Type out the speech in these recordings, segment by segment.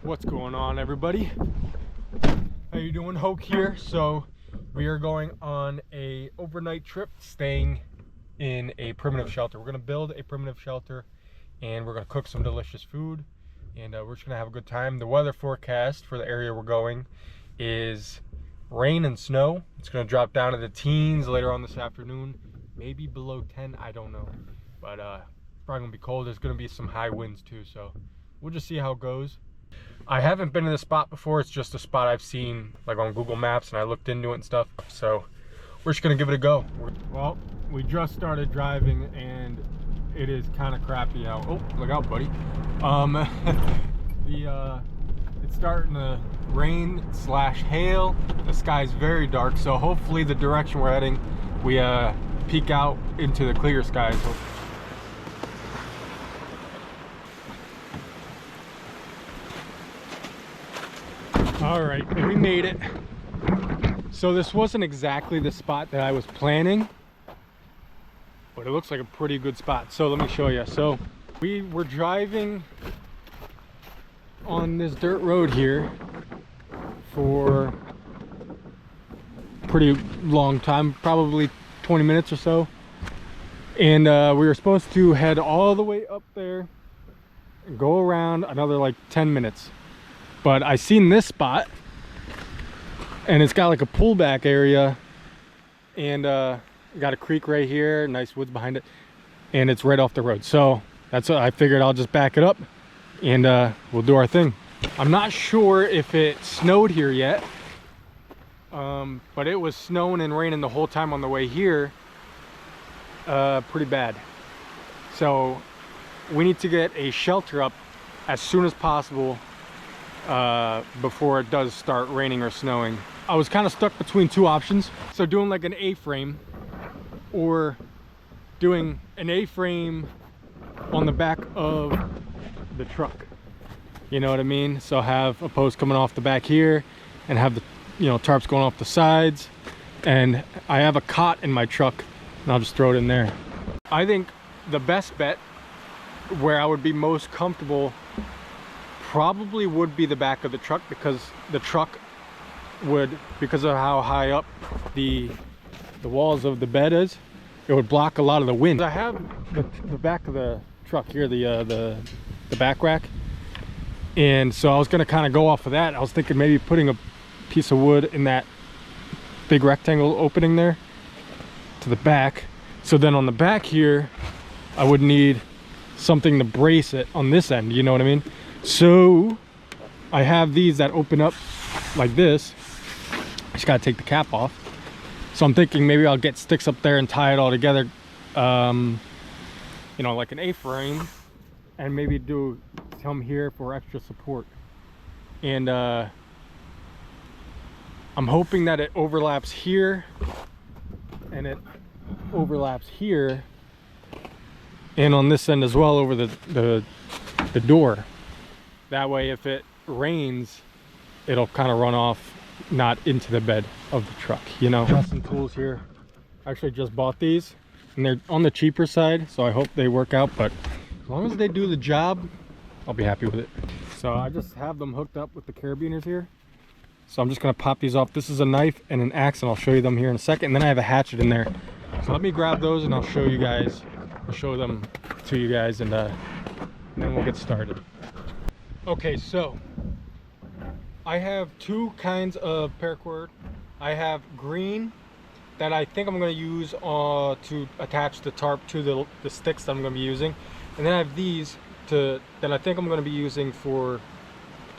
What's going on, everybody? How you doing? Hoke here. So we are going on a overnight trip, staying in a primitive shelter. We're going to build a primitive shelter and we're going to cook some delicious food, and we're just going to have a good time. The weather forecast for the area we're going is rain and snow. It's going to drop down to the teens later on this afternoon, maybe below 10, I don't know, but it's probably going to be cold. There's going to be some high winds too, so we'll just see how it goes. I haven't been in this spot before. It's just a spot I've seen like on Google Maps, and I looked into it and stuff, so we're just gonna give it a go. Well, we just started driving and it is kind of crappy out. Oh, look out, buddy. It's starting to rain / hail. The sky's very dark, so hopefully the direction we're heading, we peek out into the clear skies. All right, we made it. So this wasn't exactly the spot that I was planning, but it looks like a pretty good spot. So let me show you. So we were driving on this dirt road here for a pretty long time, probably 20 minutes or so. And we were supposed to head all the way up there and go around another like 10 minutes. But I seen this spot and it's got like a pullback area, and got a creek right here, nice woods behind it, and it's right off the road. So that's what I figured. I'll just back it up and we'll do our thing. I'm not sure if it snowed here yet, but it was snowing and raining the whole time on the way here, pretty bad. So we need to get a shelter up as soon as possible before it does start raining or snowing. I was kind of stuck between two options. So doing like an A-frame, or doing an A-frame on the back of the truck. You know what I mean? So have a post coming off the back here and have the, you know, tarps going off the sides. And I have a cot in my truck and I'll just throw it in there. I think the best bet, where I would be most comfortable, probably would be the back of the truck, because the truck would, because of how high up the walls of the bed is, it would block a lot of the wind. I have the back of the truck here, the back rack, and so I was gonna kind of go off of that. I was thinking maybe putting a piece of wood in that big rectangle opening there to the back, so then on the back here I would need something to brace it on this end, you know what I mean? So I have these that open up like this. I just gotta take the cap off. So I'm thinking maybe I'll get sticks up there and tie it all together, you know, like an A-frame, and maybe do some here for extra support. And I'm hoping that it overlaps here and it overlaps here, and on this end as well, over the door. That way if it rains, it'll kind of run off, not into the bed of the truck, you know. Got some tools here. I actually just bought these and they're on the cheaper side, so I hope they work out, but as long as they do the job, I'll be happy with it. So I just have them hooked up with the carabiners here. So I'm just gonna pop these off. This is a knife and an axe, and I'll show you them here in a second. And then I have a hatchet in there. So let me grab those and I'll show you guys. I'll show them to you guys, and then we'll get started. Okay, so I have two kinds of paracord. I have green that I think I'm going to use to attach the tarp to the sticks that I'm going to be using, and then I have these that I think I'm going to be using to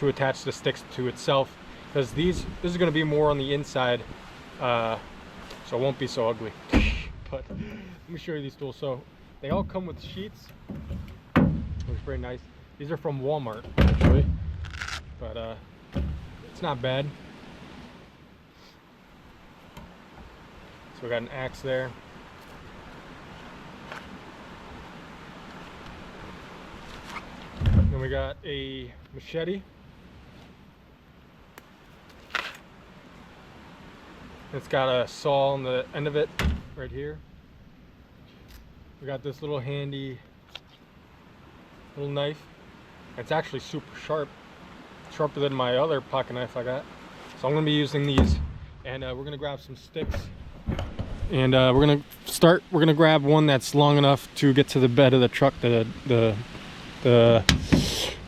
attach the sticks to itself, because this is going to be more on the inside, so it won't be so ugly. But let me show you these tools. So they all come with sheets. Looks very nice. These are from Walmart, actually, but it's not bad. So we got an axe there. Then we got a machete. It's got a saw on the end of it right here. We got this little handy little knife. It's actually super sharp, sharper than my other pocket knife I got. So I'm gonna be using these, and we're gonna grab some sticks, and we're gonna grab one that's long enough to get to the bed of the truck, the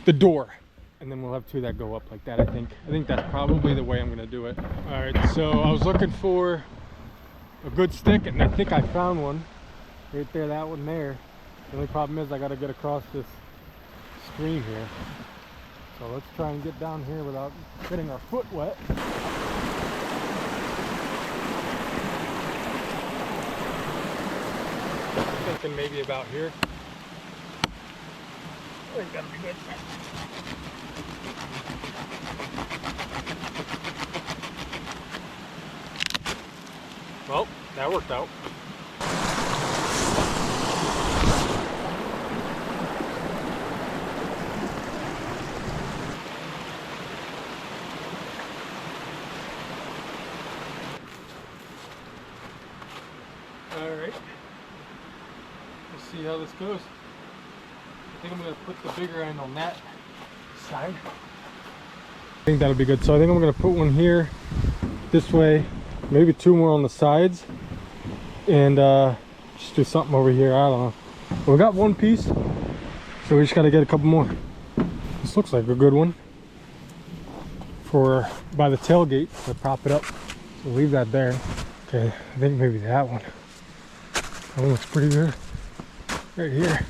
door, and then we'll have two that go up like that. I think that's probably the way I'm gonna do it. All right, so I was looking for a good stick, and I think I found one right there, that one there. The only problem is I gotta get across this stream here. So let's try and get down here without getting our foot wet. I'm thinking maybe about here. I think that'll be good. Well, that worked out. Alright, let's see how this goes. I think I'm going to put the bigger end on that side. I think that'll be good. So I think I'm going to put one here, this way, maybe two more on the sides, and just do something over here. I don't know. But we got one piece, so we just got to get a couple more. This looks like a good one for by the tailgate to prop it up. So leave that there. Okay, I think maybe that one. That one looks pretty good. Right here.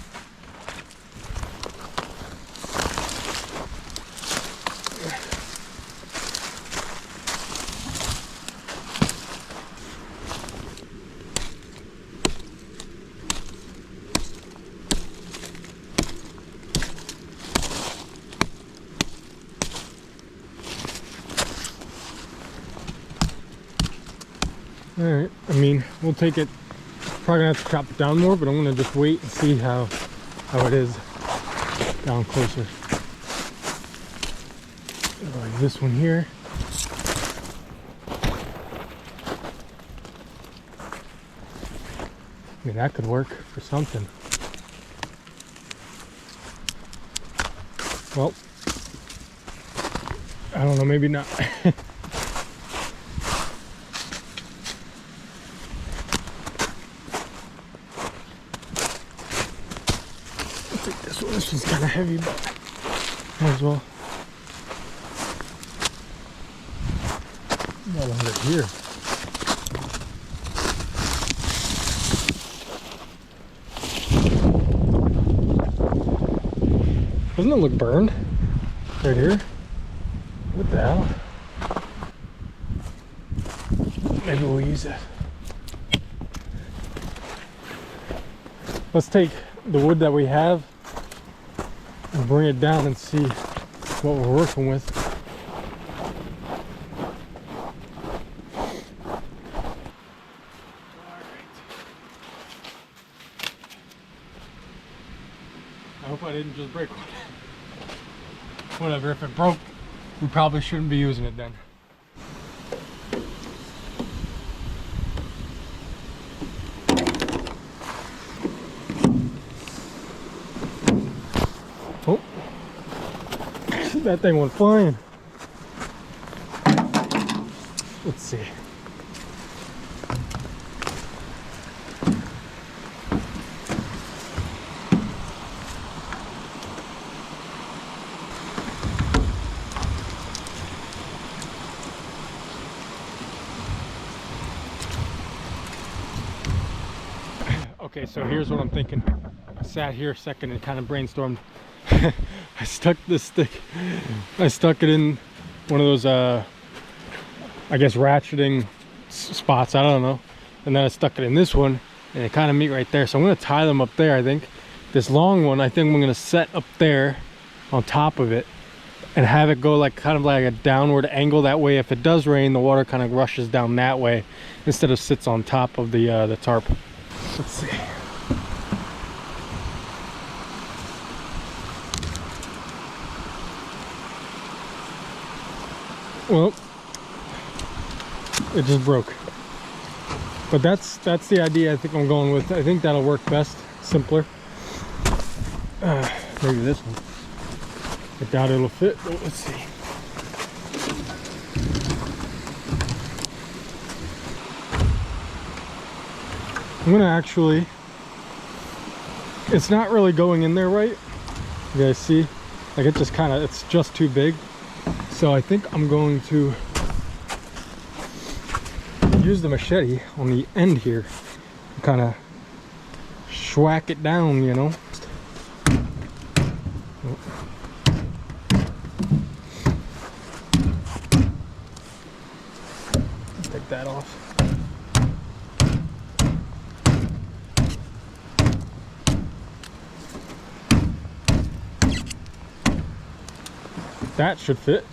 Alright, I mean, we'll take it. Probably gonna have to chop it down more, but I'm gonna just wait and see how it is down closer. Like this one here. I mean, that could work for something. Well, I don't know, maybe not. This one's kind of heavy, but might as well. Well, under here. Doesn't it look burned? Right here? What the hell? Maybe we'll use it. Let's take the wood that we have and bring it down and see what we're working with. I hope I didn't just break one. Whatever, if it broke, we probably shouldn't be using it then. Oh, that thing went flying. Let's see. Okay, so here's what I'm thinking. I sat here a second and kind of brainstormed. I stuck this stick, I stuck it in one of those, I guess ratcheting spots, I don't know. And then I stuck it in this one, and it kind of meet right there. So I'm gonna tie them up there, I think. This long one, I think I'm gonna set up there on top of it and have it go like kind of like a downward angle. That way, if it does rain, the water kind of rushes down that way instead of sits on top of the tarp. Let's see. Well, it just broke. But that's the idea I think I'm going with. I think that'll work best, simpler. Maybe this one. I doubt it'll fit, but let's see. I'm gonna actually, it's not really going in there right. You guys see? Like it just kind of, it's just too big. So I think I'm going to use the machete on the end here. Kind of schwack it down, you know. Take that off. That should fit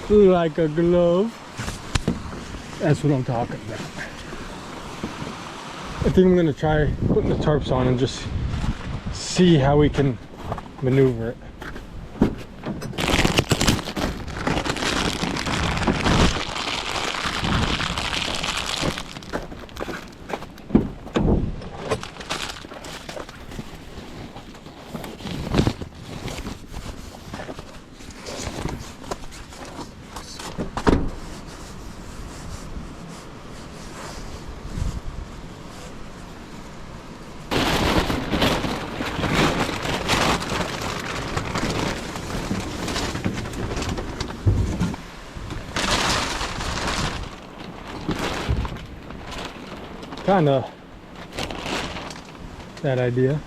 like a glove. That's what I'm talking about. I think I'm gonna try putting the tarps on and just see how we can maneuver it. Kinda that idea.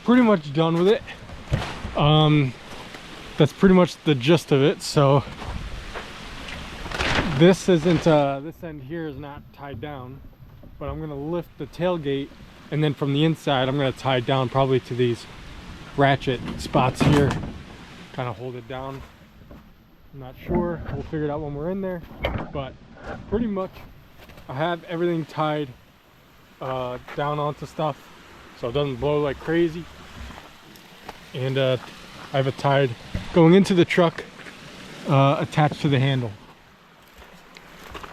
Pretty much done with it. That's pretty much the gist of it. So this isn't, this end here is not tied down, but I'm gonna lift the tailgate, and then from the inside, I'm gonna tie it down probably to these ratchet spots here. Kind of hold it down. I'm not sure. We'll figure it out when we're in there. But pretty much, I have everything tied down onto stuff, so it doesn't blow like crazy. And I have it tied going into the truck, attached to the handle.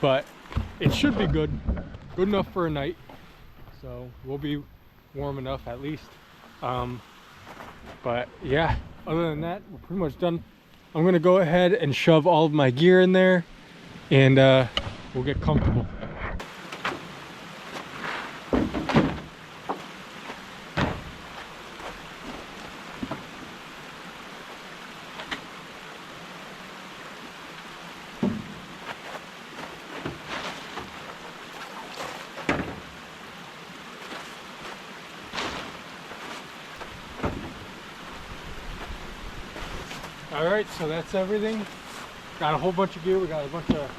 But it should be good enough for a night, so we'll be warm enough at least. But yeah, other than that, we're pretty much done. I'm gonna go ahead and shove all of my gear in there, and we'll get comfortable. Alright, so that's everything. Got a whole bunch of gear. We got a bunch of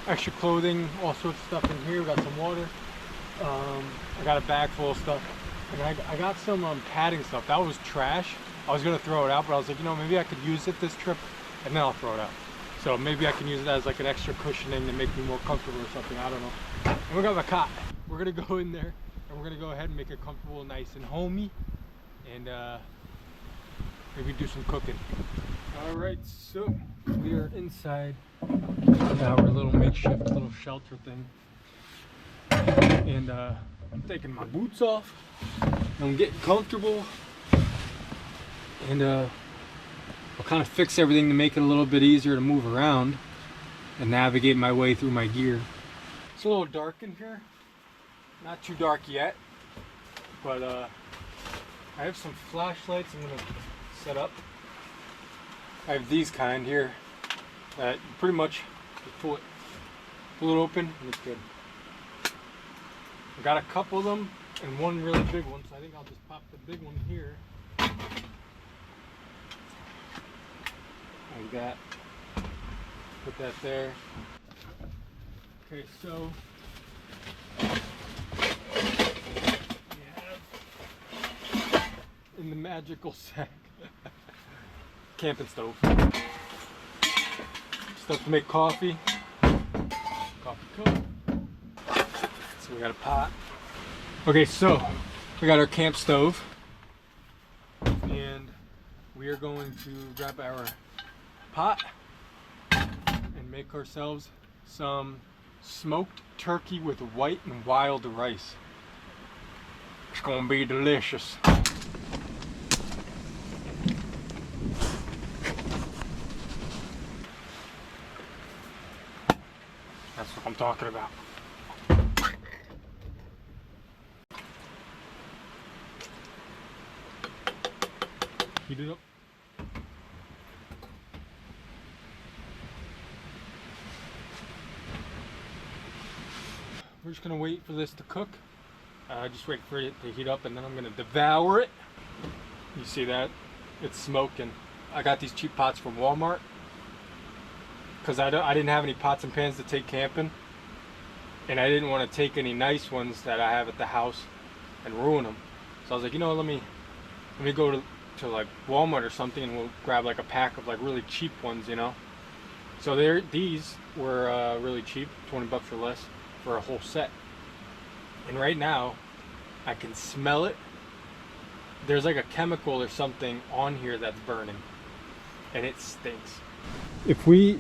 extra clothing, all sorts of stuff in here. We got some water. I got a bag full of stuff. And I got some padding stuff. That was trash. I was going to throw it out, but I was like, you know, maybe I could use it this trip, and then I'll throw it out. So maybe I can use it as like an extra cushioning to make me more comfortable or something. I don't know. And we got my cot. We're going to go in there, and we're going to go ahead and make it comfortable, nice and homey. And maybe do some cooking. Alright, so we are inside our little makeshift little shelter thing. And I'm taking my boots off. I'm getting comfortable. And I'll kind of fix everything to make it a little bit easier to move around and navigate my way through my gear. It's a little dark in here. Not too dark yet. But I have some flashlights I'm going to set up. I have these kind here that pretty much pull it open and it's good. I got a couple of them and one really big one, so I think I'll just pop the big one here. Like that. Put that there. Okay, so in the magical sack. Camping stove. Stuff to make coffee. Coffee cup. So we got a pot. Okay, so we got our camp stove. And we are going to grab our pot and make ourselves some smoked turkey with white and wild rice. It's gonna be delicious. That's what I'm talking about. Heat it up. We're just gonna wait for this to cook. Just wait for it to heat up and then I'm gonna devour it. You see that? It's smoking. I got these cheap pots from Walmart because I didn't have any pots and pans to take camping, and I didn't want to take any nice ones that I have at the house and ruin them. So I was like, you know what, let me go to like Walmart or something and we'll grab like a pack of like really cheap ones, you know. So these were really cheap, 20 bucks or less for a whole set. And right now I can smell it. There's like a chemical or something on here that's burning and it stinks. If we,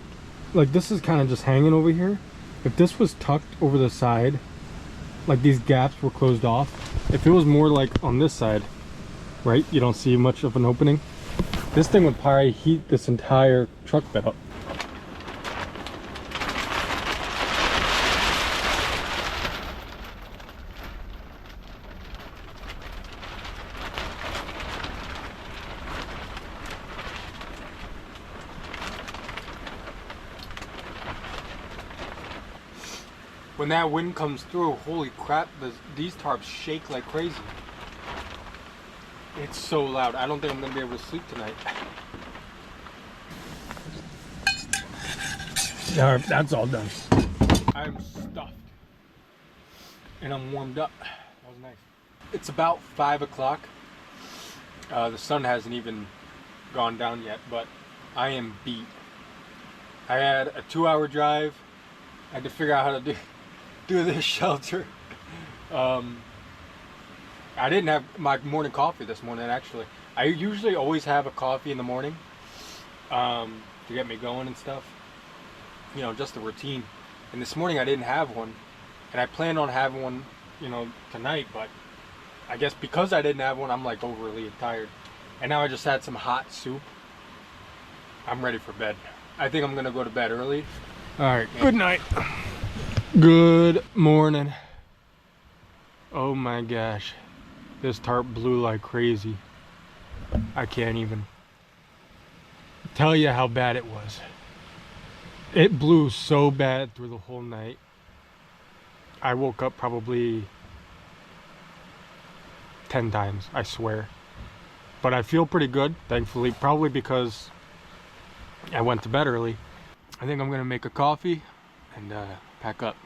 like, this is kind of just hanging over here. If this was tucked over the side, like these gaps were closed off, if it was more like on this side, right, you don't see much of an opening, this thing would probably heat this entire truck bed up. When that wind comes through, holy crap, these tarps shake like crazy. It's so loud. I don't think I'm going to be able to sleep tonight. Alright, that's all done. I'm stuffed. And I'm warmed up. That was nice. It's about 5 o'clock. The sun hasn't even gone down yet, but I am beat. I had a 2-hour drive. I had to figure out how to do this shelter. I didn't have my morning coffee this morning, actually. I usually always have a coffee in the morning to get me going and stuff, you know, just a routine. And this morning I didn't have one, and I planned on having one, you know, tonight, but I guess because I didn't have one, I'm like overly tired. And now I just had some hot soup. I'm ready for bed. I think I'm gonna go to bed early. All right, good night. Good morning. Oh my gosh, this tarp blew like crazy. I can't even tell you how bad it was. It blew so bad through the whole night. I woke up probably 10 times, I swear. But I feel pretty good, thankfully, probably because I went to bed early. I think I'm gonna make a coffee and pack up.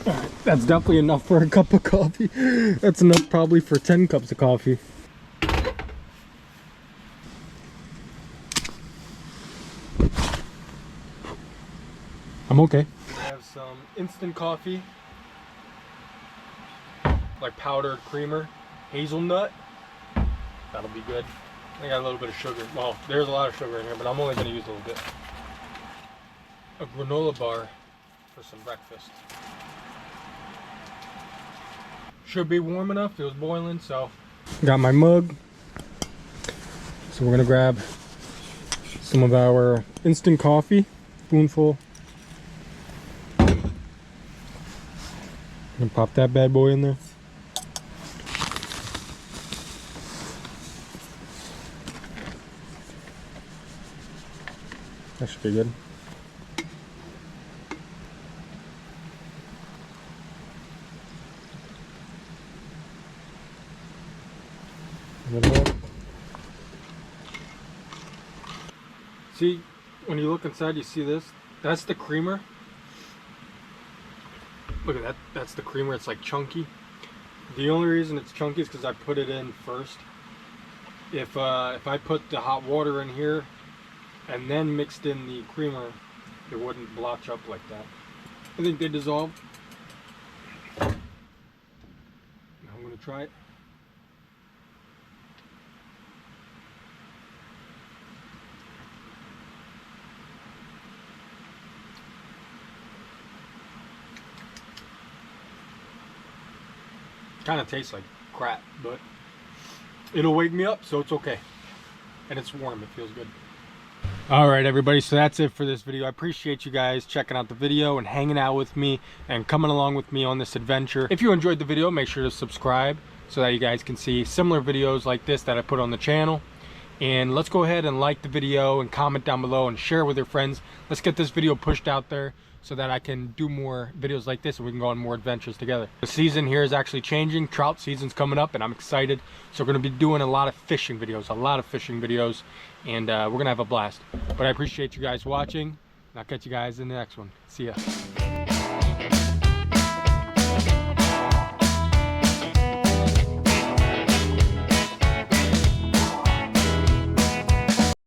Alright, that's definitely enough for a cup of coffee. That's enough probably for 10 cups of coffee. I'm okay. We have some instant coffee, like powdered creamer, hazelnut. That'll be good. I got a little bit of sugar. Well, there's a lot of sugar in here, but I'm only going to use a little bit. A granola bar for some breakfast. Should be warm enough. It was boiling, so. Got my mug. So we're going to grab some of our instant coffee, spoonful. And pop that bad boy in there. That should be good. See, when you look inside, you see this? That's the creamer. Look at that. That's the creamer. It's like chunky. The only reason it's chunky is because I put it in first. If I put the hot water in here and then mixed in the creamer, it wouldn't blotch up like that. I think they dissolve. I'm gonna try it. Kind of tastes like crap, but it'll wake me up, so it's okay. And it's warm, it feels good. All right, everybody, so that's it for this video. I appreciate you guys checking out the video and hanging out with me and coming along with me on this adventure. If you enjoyed the video, make sure to subscribe so that you guys can see similar videos like this that I put on the channel. And let's go ahead and like the video and comment down below and share with your friends. Let's get this video pushed out there so that I can do more videos like this and we can go on more adventures together. The season here is actually changing. Trout season's coming up and I'm excited. So we're gonna be doing a lot of fishing videos, and we're gonna have a blast. But I appreciate you guys watching, and I'll catch you guys in the next one. See ya.